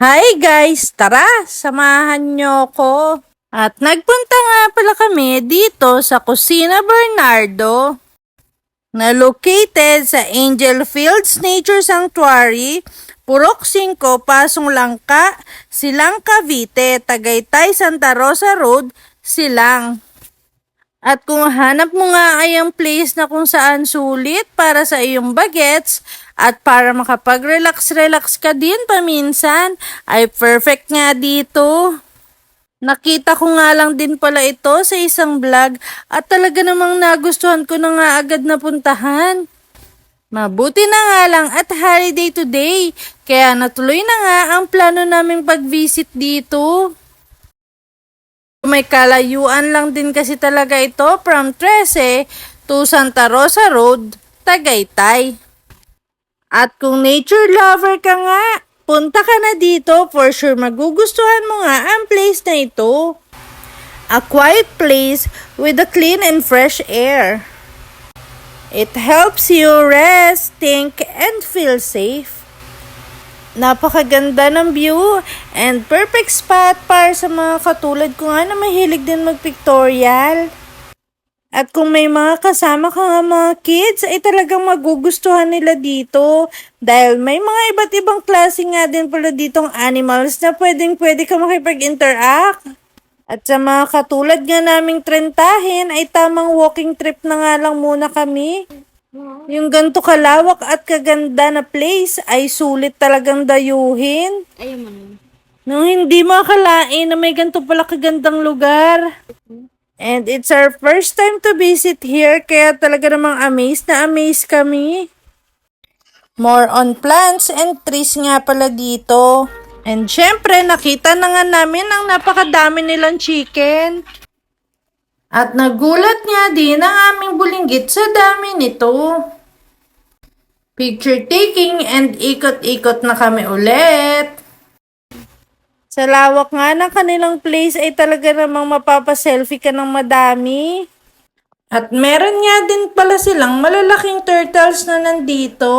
Hi guys! Tara, samahan nyo ko. At nagpunta nga pala kami dito sa Kusina Bernardo na located sa Angel Fields Nature Sanctuary, Purok 5, Pasong Langka, Silang Cavite, Tagaytay, Santa Rosa Road, Silang. At kung hanap mo nga ay ang place na kung saan sulit para sa iyong bagets at para makapag-relax-relax ka din paminsan, ay perfect nga dito. Nakita ko nga lang din pala ito sa isang vlog at talaga namang nagustuhan ko na nga agad na puntahan. Mabuti na nga lang at holiday today, kaya natuloy na nga ang plano naming pag-visit dito. May kalayuan lang din kasi talaga ito from 13 to Santa Rosa Road, Tagaytay. At kung nature lover ka nga, punta ka na dito, for sure magugustuhan mo nga ang place na ito. A quiet place with a clean and fresh air. It helps you rest, think, and feel safe. Napakaganda ng view and perfect spot para sa mga katulad ko nga na mahilig din mag-pictorial. At kung may mga kasama ka nga mga kids, ay talagang magugustuhan nila dito. Dahil may mga iba't ibang klase nga din pala ditong animals na pwede ka makipag-interact. At sa mga katulad nga naming trentahin, ay tamang walking trip na nga lang muna kami. Yung ganito kalawak at kaganda na place ay sulit talagang dayuhin. Ayaw mo nun. Nung hindi mo akalain na may ganito pala kagandang lugar. And it's our first time to visit here, kaya talaga namang amazed na amazed kami. More on plants and trees nga pala dito. And syempre, nakita na nga namin ang napakadami nilang chicken. At nagulat nga din ang aming bulinggit sa dami nito. Picture taking and ikot-ikot na kami ulit. Sa lawak nga ng kanilang place ay talaga namang mapapaselfie ka ng madami. At meron nga din pala silang malalaking turtles na nandito.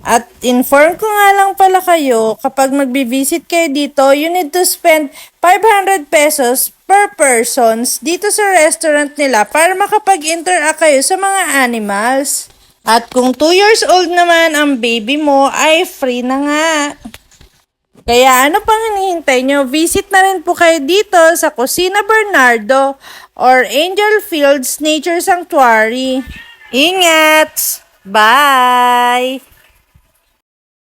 At inform ko nga lang pala kayo, kapag magbi-visit kayo dito, you need to spend 500 pesos per persons dito sa restaurant nila para makapag-interact kayo sa mga animals. At kung 2 years old naman ang baby mo, ay free na nga. Kaya ano pang hinihintay nyo? Visit na rin po kayo dito sa Kusina Bernardo or Angel Fields Nature Sanctuary. Ingat! Bye!